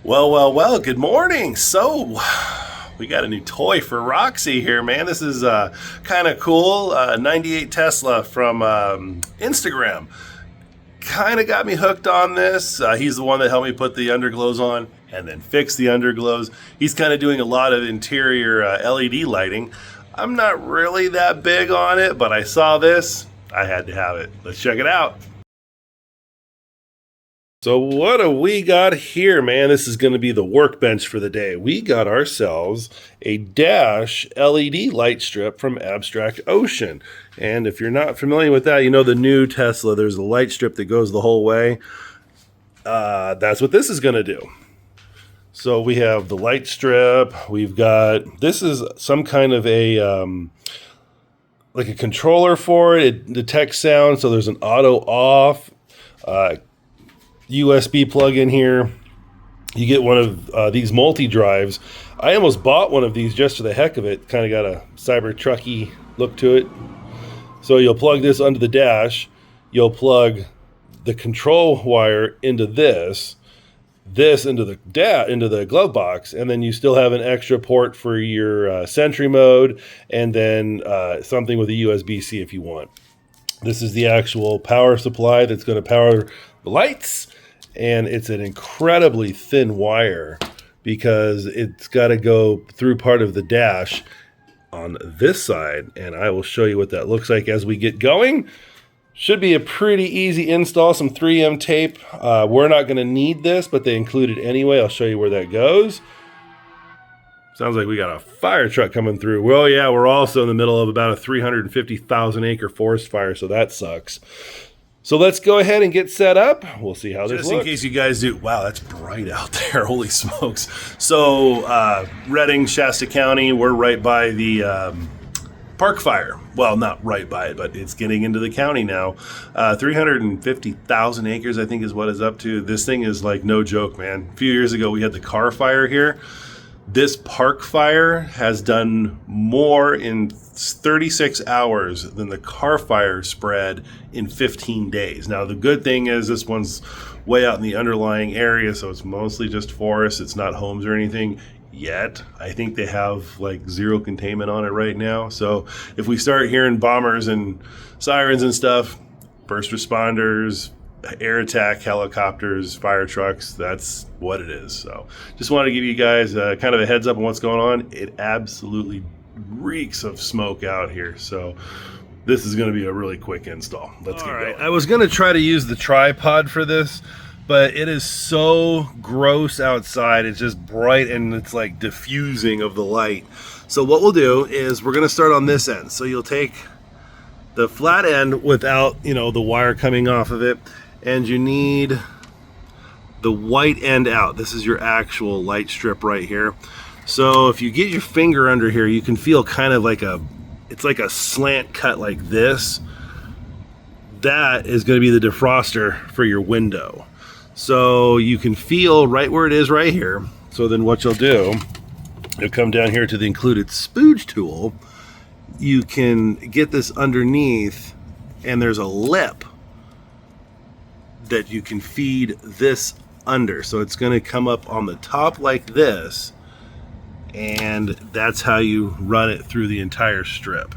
Well, good morning. So, we got a new toy for Roxy here, man. This is kind of cool. 98 Tesla from Instagram. Kind of got me hooked on this. He's the one that helped me put the underglows on and then fix the underglows. He's kind of doing a lot of interior LED lighting. I'm not really that big on it, but I saw this. I had to have it. Let's check it out. So what do we got here, man? This is going to be the workbench for the day. We got ourselves a Dash LED light strip from Abstract Ocean. And if you're not familiar with that, you know the new Tesla, there's a light strip that goes the whole way. That's what this is going to do. So we have the light strip. We've got, this is some kind of a, like a controller for it. It detects sound, so there's an auto off. USB plug in here. You get one of these multi drives. I almost bought one of these just for the heck of it. Kind of got a Cybertrucky look to it. So you'll plug this under the dash. You'll plug the control wire into this into the glove box, and then you still have an extra port for your Sentry mode, and then something with a USB-C if you want. This is the actual power supply that's going to power the lights. And it's an incredibly thin wire because it's got to go through part of the dash on this side. And I will show you what that looks like as we get going. Should be a pretty easy install, some 3M tape. We're not going to need this, but they include it anyway. I'll show you where that goes. Sounds like we got a fire truck coming through. Well, yeah, we're also in the middle of about a 350,000 acre forest fire, so that sucks. So let's go ahead and get set up. We'll see how this looks. Just in case you guys do, wow, that's bright out there. Holy smokes. So Redding, Shasta County, we're right by the Park Fire. Well, not right by it, but it's getting into the county now. 350,000 acres, I think, is what it's up to. This thing is like no joke, man. A few years ago, we had the Carr Fire here. This Park Fire has done more in 36 hours than the Carr Fire spread in 15 days. Now, the good thing is this one's way out in the underlying area, so it's mostly just forest. It's not homes or anything yet. I think they have like zero containment on it right now. So if we start hearing bombers and sirens and stuff, first responders, air attack helicopters, fire trucks, that's what it is. So just want to give you guys kind of a heads up on what's going on. It absolutely reeks of smoke out here. So this is going to be a really quick install. Let's get going. I was going to try to use the tripod for this, but it is so gross outside. It's just bright and it's like diffusing of the light. So what we'll do is we're going to start on this end. So you'll take the flat end without, the wire coming off of it, and you need the white end out. This is your actual light strip right here. So if you get your finger under here, you can feel kind of like it's like a slant cut like this. That is going to be the defroster for your window. So you can feel right where it is right here. So then what you'll do, you'll come down here to the included spooge tool. You can get this underneath, and there's a lip that you can feed this under. So it's going to come up on the top like this, and that's how you run it through the entire strip.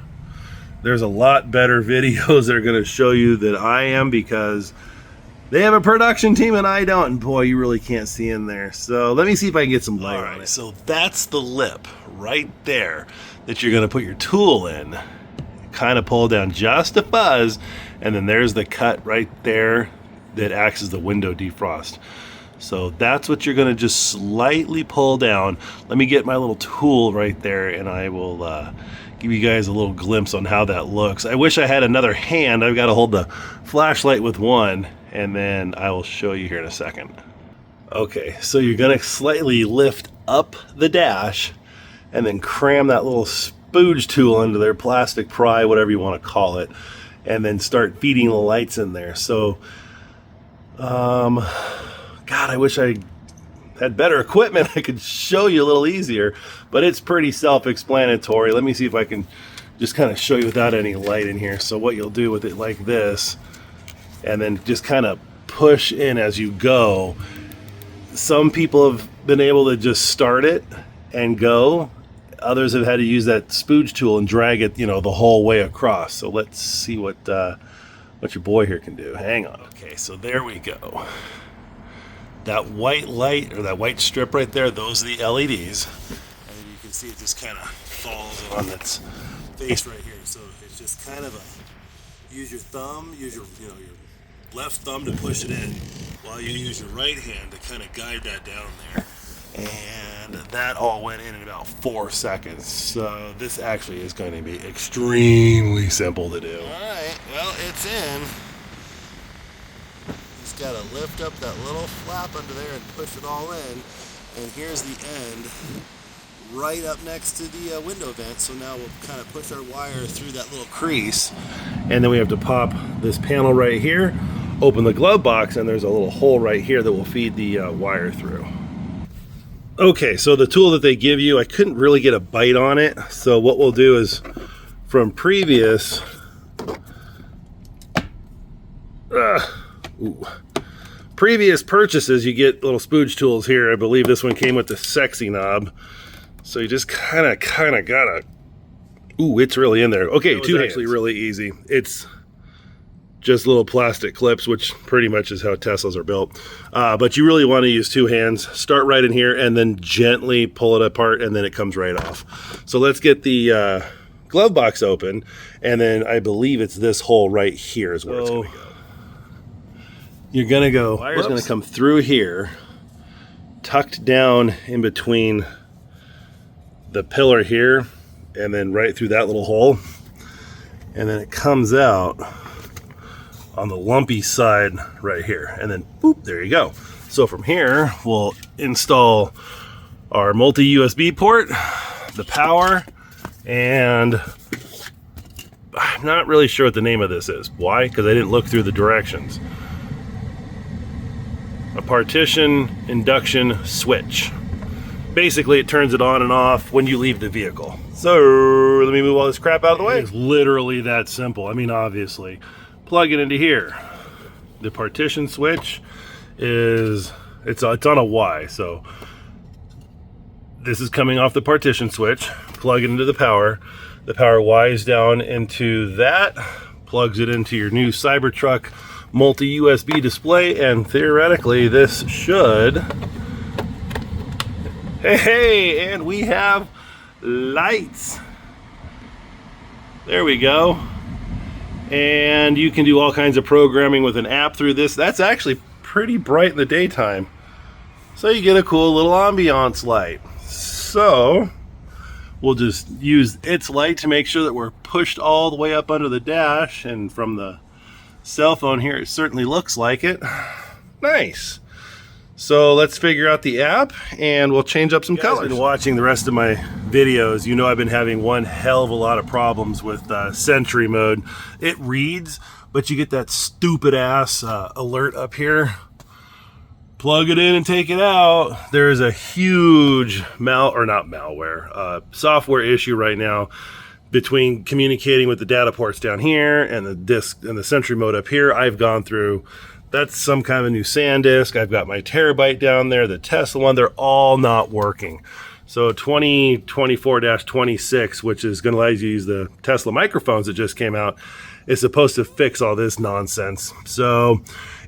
There's a lot better videos that are going to show you that I am, because they have a production team and I don't, and boy, you really can't see in there. So let me see if I can get some light on it. So that's the lip right there that you're going to put your tool in. Kind of pull down just a fuzz, and then there's the cut right there that acts as the window defrost. So that's what you're going to just slightly pull down. Let me get my little tool right there, and I will give you guys a little glimpse on how that looks. I wish I had another hand. I've got to hold the flashlight with one, and then I will show you here in a second. Okay, so you're going to slightly lift up the dash and then cram that little spooge tool into their plastic pry, whatever you want to call it, and then start feeding the lights in there. So God, I wish I had better equipment. I could show you a little easier, but it's pretty self-explanatory. Let me see if I can just kind of show you without any light in here. So what you'll do with it like this, and then just kind of push in as you go, some people have been able to just start it and go. Others have had to use that spooge tool and drag it, you know, the whole way across. So let's see what your boy here can do. Hang on. Okay, so there we go. That white light, or that white strip right there, those are the LEDs. And you can see it just kind of falls on its face right here. So it's just kind of a, use your thumb, use your, you know, your left thumb to push it in, while you use your right hand to kind of guide that down there. And that all went in about 4 seconds. So this actually is going to be extremely simple to do. All right, well, it's in. Just got to lift up that little flap under there and push it all in. And here's the end, right up next to the window vent. So now we'll kind of push our wire through that little crease. And then we have to pop this panel right here, open the glove box, and there's a little hole right here that will feed the wire through. Okay, so the tool that they give you, I couldn't really get a bite on it. So what we'll do is, from previous purchases, you get little spooge tools here. I believe this one came with the sexy knob. So you just kind of gotta, ooh, it's really in there. Okay, two hands. Actually really easy. It's just little plastic clips, which pretty much is how Teslas are built. But you really want to use 2 hands. Start right in here and then gently pull it apart, and then it comes right off. So let's get the glove box open, and then I believe it's this hole right here is where it's going to go. You're going to go, wire's going to come through here, tucked down in between the pillar here, and then right through that little hole. And then it comes out on the lumpy side right here, and then boop, there you go. So from here we'll install our multi-USB port, the power, and I'm not really sure what the name of this is. Why? Because I didn't look through the directions. A partition induction switch. Basically it turns it on and off when you leave the vehicle. So let me move all this crap out of the way. It's literally that simple. I mean, obviously, plug it into here. The partition switch is, it's on a Y, so this is coming off the partition switch. Plug it into the power. The power Y's down into that, plugs it into your new Cybertruck multi-USB display, and theoretically this should, hey, and we have lights. There we go. And you can do all kinds of programming with an app through this. That's actually pretty bright in the daytime. So you get a cool little ambiance light. So we'll just use its light to make sure that we're pushed all the way up under the dash. And from the cell phone here, it certainly looks like it. Nice. So let's figure out the app, and we'll change up some colors. If you've been watching the rest of my videos, you know I've been having one hell of a lot of problems with Sentry mode. It reads, but you get that stupid ass alert up here. Plug it in and take it out. There is a huge software issue right now between communicating with the data ports down here and the disk and the Sentry mode up here. I've gone through. That's some kind of a new SanDisk. I've got my Terabyte down there, the Tesla one, they're all not working. So 2024-26, which is going to allow you to use the Tesla microphones that just came out, is supposed to fix all this nonsense. So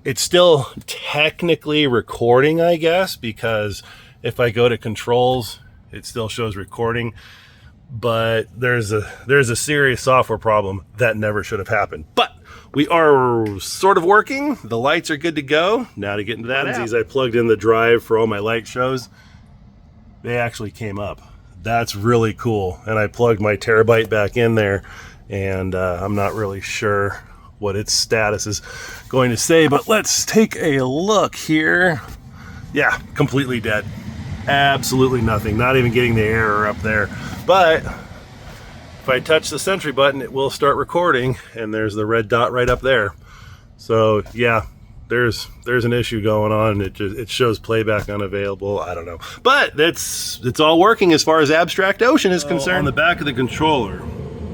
it's still technically recording, I guess, because if I go to controls, it still shows recording. But there's a serious software problem that never should have happened. But we are sort of working. The lights are good to go. Now to get into that app. I plugged in the drive for all my light shows. They actually came up. That's really cool. And I plugged my Terabyte back in there, and I'm not really sure what its status is going to say, but let's take a look here. Yeah, completely dead. Absolutely nothing. Not even getting the error up there. But if I touch the Sentry button, it will start recording, and there's the red dot right up there. So yeah, there's an issue going on. It shows playback unavailable. I don't know, but it's all working as far as Abstract Ocean is concerned. On the back of the controller,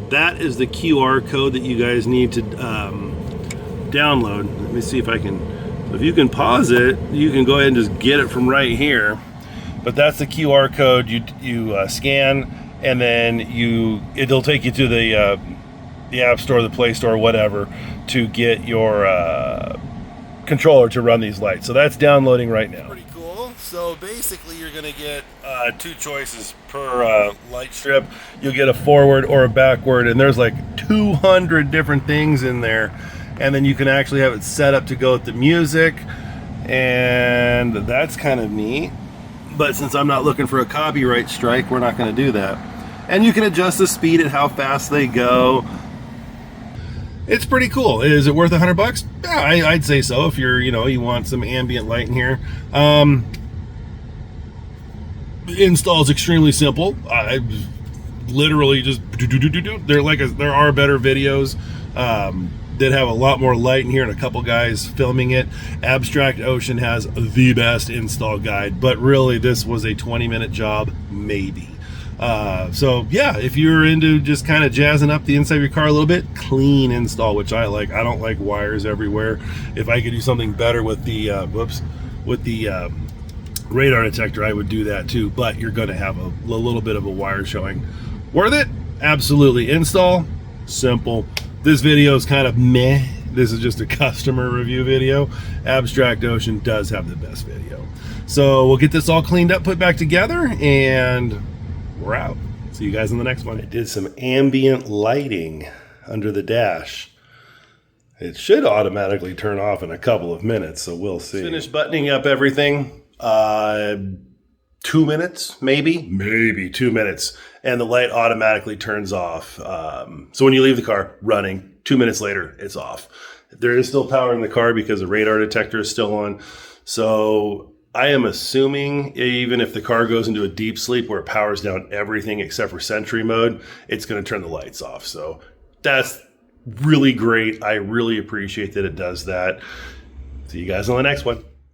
that is the QR code that you guys need to download. Let me see if I can If you can pause it, you can go ahead and just get it from right here. But that's the QR code you scan, and then it'll take you to the App Store, the Play Store, whatever, to get your controller to run these lights. So that's downloading right now. Pretty cool. So basically, you're going to get 2 choices per light strip. You'll get a forward or a backward, and there's like 200 different things in there. And then you can actually have it set up to go with the music, and that's kind of neat. But since I'm not looking for a copyright strike, we're not going to do that. And you can adjust the speed at how fast they go. It's pretty cool. Is it worth $100? Yeah, I'd say so. If you want some ambient light in here. The install is extremely simple. I literally just do. There are better videos that have a lot more light in here and a couple guys filming it. Abstract Ocean has the best install guide, but really this was a 20-minute job, maybe. So yeah, if you're into just kind of jazzing up the inside of your car a little bit, clean install, which I like. I don't like wires everywhere. If I could do something better with the radar detector, I would do that too, but you're going to have a little bit of a wire showing. Worth it? Absolutely. Install, simple. This video is kind of meh. This is just a customer review video. Abstract Ocean does have the best video. So we'll get this all cleaned up, put back together, and we're out. See you guys in the next one. I did some ambient lighting under the dash. It should automatically turn off in a couple of minutes, so we'll see. Finished buttoning up everything. 2 minutes, maybe 2 minutes, and the light automatically turns off. So when you leave the car running, 2 minutes later, it's off. There is still power in the car because the radar detector is still on. So I am assuming even if the car goes into a deep sleep where it powers down everything except for Sentry mode, it's going to turn the lights off. So that's really great. I really appreciate that it does that. See you guys on the next one.